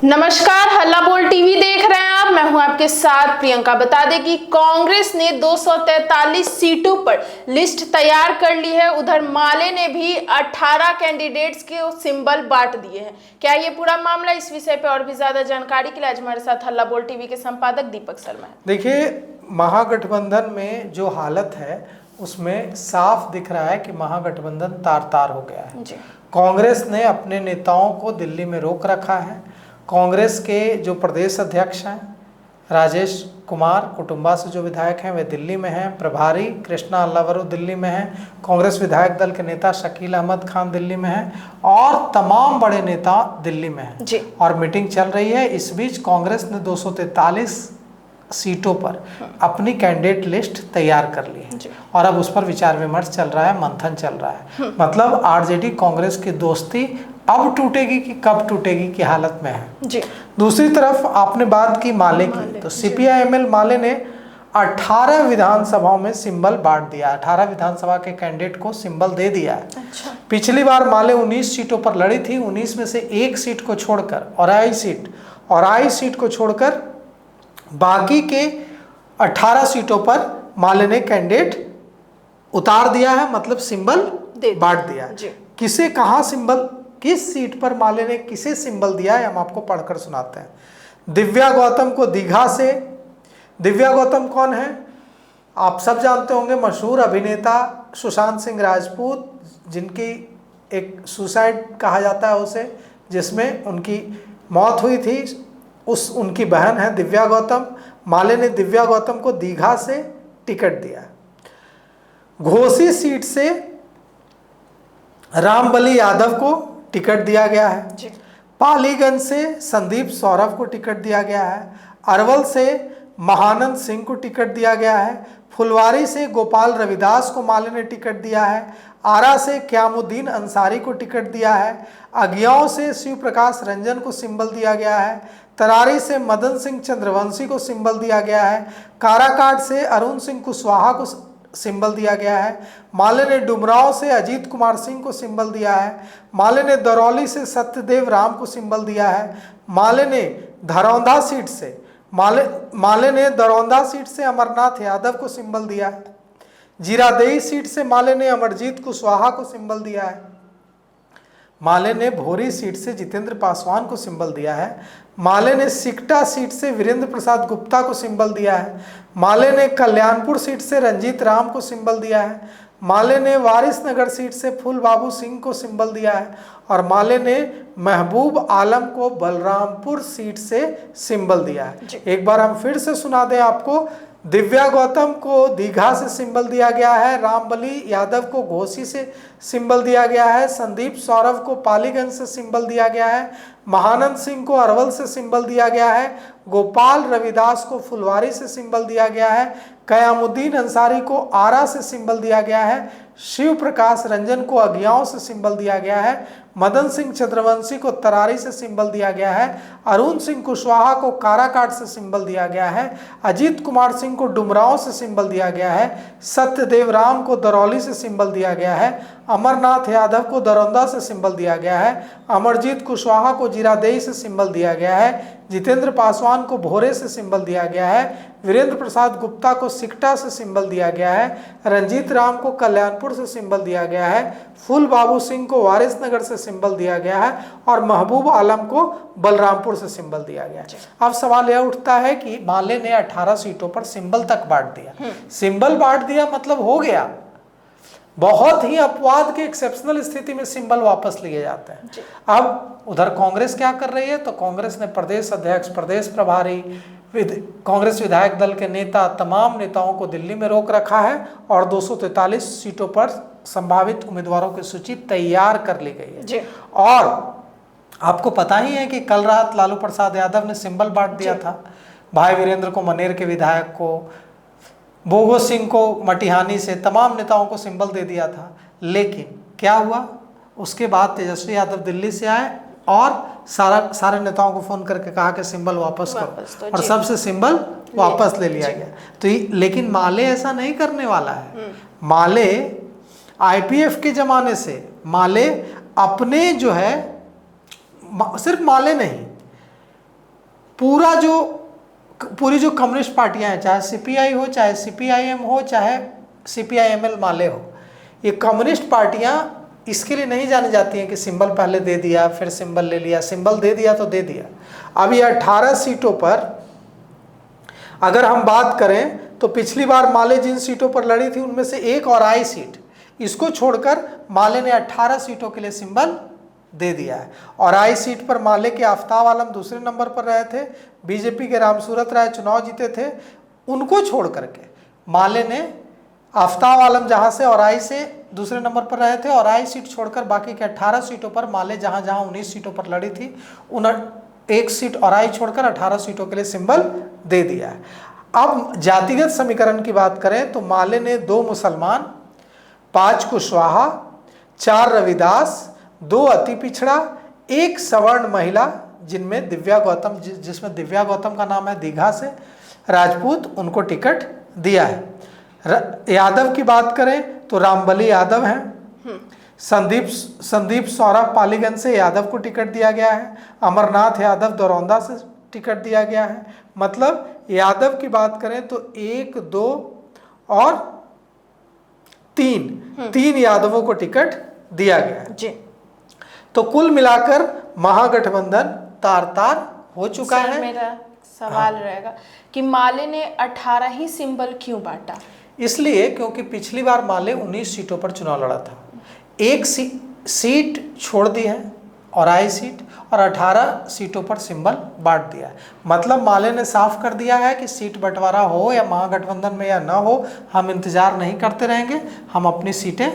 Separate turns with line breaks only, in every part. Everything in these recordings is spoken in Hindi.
नमस्कार, हल्ला बोल टीवी देख रहे हैं आप। मैं हूं आपके साथ प्रियंका। बता दें कि कांग्रेस ने 243 सीटों पर लिस्ट तैयार कर ली है। उधर माले ने भी 18 कैंडिडेट्स के सिंबल बांट दिए हैं। क्या ये पूरा मामला, इस विषय पे और भी ज्यादा जानकारी के लिए आज हमारे साथ हल्ला बोल टीवी के संपादक दीपक शर्मा है।
देखिए, महागठबंधन में जो हालत है उसमें साफ दिख रहा है कि महागठबंधन तार तार हो गया है। कांग्रेस ने अपने नेताओं को दिल्ली में रोक रखा है। कांग्रेस के जो प्रदेश अध्यक्ष हैं राजेश कुमार कुटुंबा से जो विधायक हैं वे दिल्ली में हैं। प्रभारी कृष्णा अल्लावरू दिल्ली में हैं। कांग्रेस विधायक दल के नेता शकील अहमद खान दिल्ली में हैं और तमाम बड़े नेता दिल्ली में हैं
जी।
और मीटिंग चल रही है। इस बीच कांग्रेस ने 243 सीटों पर अपनी कैंडिडेट लिस्ट तैयार कर ली है और अब उस पर विचार विमर्श चल रहा है, मंथन चल रहा है। मतलब आरजेडी कांग्रेस की दोस्ती अब टूटेगी कि कब टूटेगी की हालत में है
जी।
दूसरी तरफ आपने बात की माले की, तो सीपीआई-एमएल माले ने 18 विधानसभाओं में सिंबल बांट दिया। 18 विधानसभा के कैंडिडेट को सिंबल दे दिया है।
अच्छा।
पिछली बार माले 19 सीटों पर लड़ी थी। 19 में से एक सीट को छोड़कर और सीट को छोड़कर बाकी के 18 सीटों पर माले ने कैंडिडेट उतार दिया है, मतलब सिंबल बांट दिया। किसे कहां सिंबल, किस सीट पर माले ने किसे सिंबल दिया है हम आपको पढ़कर सुनाते हैं। दिव्या गौतम को दीघा से, दिव्या गौतम कौन है आप सब जानते होंगे, मशहूर अभिनेता सुशांत सिंह राजपूत, जिनकी एक सुसाइड कहा जाता है उसे, जिसमें उनकी मौत हुई थी, उनकी बहन है दिव्या गौतम। माले ने दिव्या गौतम को दीघा से टिकट दिया। घोसी सीट से रामबली यादव को टिकट दिया गया है। पालीगंज से संदीप सौरभ को टिकट दिया गया है। अरवल से महानंद सिंह को टिकट दिया गया है। फुलवारी से गोपाल रविदास को माले ने टिकट दिया है। आरा से क्यामुद्दीन अंसारी को टिकट दिया है। अगियाओं से शिव प्रकाश रंजन को सिंबल दिया गया है। तरारी से मदन सिंह चंद्रवंशी को सिंबल दिया गया है। काराकाट से अरुण सिंह कुशवाहा को सिंबल दिया गया है। माले ने डुमराव से अजीत कुमार सिंह को सिंबल दिया है। माले ने दरौली से सत्यदेव राम को सिंबल दिया है। माले ने धरौंधा सीट से अमरनाथ यादव को सिंबल दिया है। जीरादेई सीट से माले ने अमरजीत कुशवाहा को सिंबल दिया है। माले ने भोरी सीट से जितेंद्र पासवान को सिंबल दिया है। माले ने सिकटा सीट से वीरेंद्र प्रसाद गुप्ता को सिंबल दिया है। माले ने कल्याणपुर सीट से रंजीत राम को सिंबल दिया है। माले ने वारिसनगर सीट से फूल बाबू सिंह को सिंबल दिया है और माले ने महबूब आलम को बलरामपुर सीट से सिंबल दिया है। एक बार हम फिर से सुना दें आपको। दिव्या गौतम को दीघा से सिंबल दिया गया है। रामबली यादव को घोसी से सिंबल दिया गया है। संदीप सौरभ को पालीगंज से सिंबल दिया गया है। महानंद सिंह को अरवल से सिंबल दिया गया है। गोपाल रविदास को फुलवारी से सिंबल दिया गया है। कयामुद्दीन अंसारी को आरा से सिंबल दिया गया है। शिव प्रकाश रंजन को अगियाओं से सिंबल दिया गया है। मदन सिंह चंद्रवंशी को तरारी से सिंबल दिया गया है। अरुण सिंह कुशवाहा को काराकाट से सिंबल दिया गया है। अजीत कुमार सिंह को डुमराव से सिंबल दिया गया है। सत्यदेव राम को दरौली से सिंबल दिया गया है। अमरनाथ यादव को दरौंदा से सिंबल दिया गया है। अमरजीत कुशवाहा को जीरादेई से सिंबल दिया गया है। जितेंद्र पासवान को भोरे से सिंबल दिया गया है। वीरेंद्र प्रसाद गुप्ता को सिकटा से सिंबल दिया गया है। रंजीत राम को कल्याणपुर से सिंबल दिया गया है। फूल बाबू सिंह को वारिसनगर से सिंबल दिया गया है और महबूब आलम को बलरामपुर से सिंबल दिया गया है। अब सवाल यह उठता है कि माले ने 18 सीटों पर सिंबल तक बांट दिया। सिंबल बांट दिया मतलब हो गया। बहुत ही अपवाद के एक्सेप्शनल स्थिति में सिंबल वापस लिए जाते हैं। अब उधर कांग्रेस क्या कर रही है, तो कांग्रेस ने प्रदेश अध्यक्ष, प्रदेश प्रभारी, कांग्रेस विधायक दल के नेता, तमाम नेताओं को दिल्ली में रोक रखा है और 243 सीटों पर संभावित उम्मीदवारों की सूची तैयार कर ली गई है। और आपको पता ही है कि कल रात लालू प्रसाद यादव ने सिंबल बांट दिया था। भाई वीरेंद्र को मनेर के विधायक को, बोगो सिंह को मटिहानी से, तमाम नेताओं को सिंबल दे दिया था। लेकिन क्या हुआ, उसके बाद तेजस्वी यादव दिल्ली से आए और सारे नेताओं को फोन करके कहा कि सिंबल वापस करो और सबसे सिंबल वापस ले लिया गया। तो लेकिन माले ऐसा नहीं करने वाला है। माले आईपीएफ के जमाने से माले अपने जो है, सिर्फ माले नहीं, पूरी जो कम्युनिस्ट पार्टियां हैं, चाहे सीपीआई हो, चाहे सीपीआईएम हो, चाहे सीपीआईएमएल माले हो, ये कम्युनिस्ट पार्टियां इसके लिए नहीं जानी जाती हैं कि सिंबल पहले दे दिया फिर सिंबल ले लिया, सिंबल दे दिया तो दे दिया। अब ये 18 सीटों पर अगर हम बात करें तो पिछली बार माले जिन सीटों पर लड़ी थी उनमें से एक और आई सीट, इसको छोड़कर माले ने 18 सीटों के लिए सिंबल दे दिया है। और आई सीट पर माले के आफ्ताब आलम दूसरे नंबर पर रहे थे, बीजेपी के रामसूरत राय चुनाव जीते थे, उनको छोड़ करके माले ने आफ्ताब आलम जहां से और आई से दूसरे नंबर पर रहे थे, और आई सीट छोड़कर बाकी के 18 सीटों पर माले जहां जहां 19 सीटों पर लड़ी थी उन एक सीट और आई छोड़कर 18 सीटों के लिए सिंबल दे दिया है। अब जातिगत समीकरण की बात करें तो माले ने 2 मुसलमान, 5 कुशवाहा, 4 रविदास, 2 अति पिछड़ा, 1 सवर्ण महिला जिनमें दिव्या गौतम, जिसमें दिव्या गौतम का नाम है दीघा से, राजपूत, उनको टिकट दिया है। यादव की बात करें तो रामबली यादव हैं, संदीप सौरभ पालीगंज से यादव को टिकट दिया गया है, अमरनाथ यादव दरौंदा से टिकट दिया गया है। मतलब यादव की बात करें तो 1, 2 और 3 यादवों को टिकट दिया गया है जी। तो कुल मिलाकर महागठबंधन तार हो चुका है।
मेरा सवाल रहेगा कि माले ने 18 ही सिंबल क्यों बांटा?
इसलिए क्योंकि पिछली बार माले 19 सीटों पर चुनाव लड़ा था, एक सीट छोड़ दी है और आई सीट, और 18 सीटों पर सिंबल बांट दिया है। मतलब माले ने साफ कर दिया है कि सीट बंटवारा हो या महागठबंधन में या ना हो, हम इंतजार नहीं करते रहेंगे, हम अपनी सीटें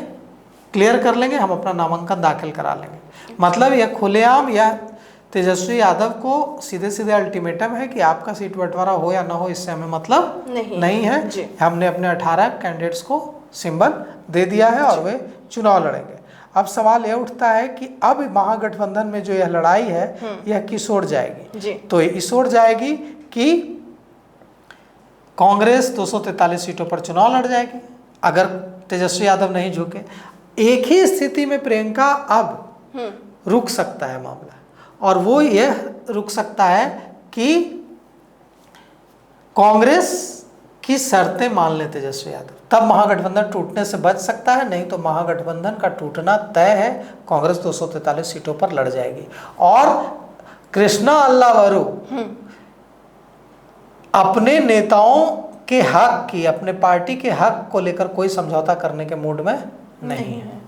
क्लियर कर लेंगे, हम अपना नामांकन दाखिल करा लेंगे। मतलब यह खुलेआम या तेजस्वी यादव को सीधे सीधे अल्टीमेटम है कि आपका सीट बंटवारा हो या ना हो, इससे हमें मतलब नहीं है। हमने अपने 18 कैंडिडेट्स को सिंबल दे दिया है और वे चुनाव लड़ेंगे। अब सवाल यह उठता है कि अब महागठबंधन में जो यह लड़ाई है यह किस ओर जाएगी? तो इस ओर जाएगी कि कांग्रेस 243 सीटों पर चुनाव लड़ जाएगी अगर तेजस्वी यादव नहीं झुके। एक ही स्थिति में प्रियंका अब रुक सकता है मामला, और वो यह रुक सकता है कि कांग्रेस की शर्तें मान ले तेजस्वी यादव, तब महागठबंधन टूटने से बच सकता है। नहीं तो महागठबंधन का टूटना तय है, कांग्रेस 243 सीटों पर लड़ जाएगी। और कृष्णा अल्लावरू अपने नेताओं के हक की, अपने पार्टी के हक को लेकर कोई समझौता करने के मूड में नहीं है।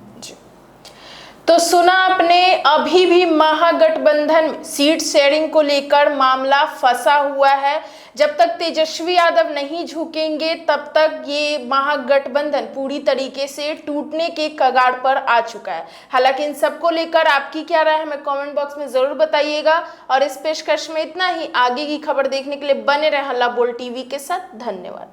तो सुना आपने, अभी भी महागठबंधन में सीट शेयरिंग को लेकर मामला फंसा हुआ है। जब तक तेजस्वी यादव नहीं झुकेंगे तब तक ये महागठबंधन पूरी तरीके से टूटने के कगार पर आ चुका है। हालांकि इन सबको लेकर आपकी क्या राय है हमें कमेंट बॉक्स में जरूर बताइएगा। और इस पेशकश में इतना ही। आगे की खबर देखने के लिए बने रहें हल्ला बोल टीवी के साथ। धन्यवाद।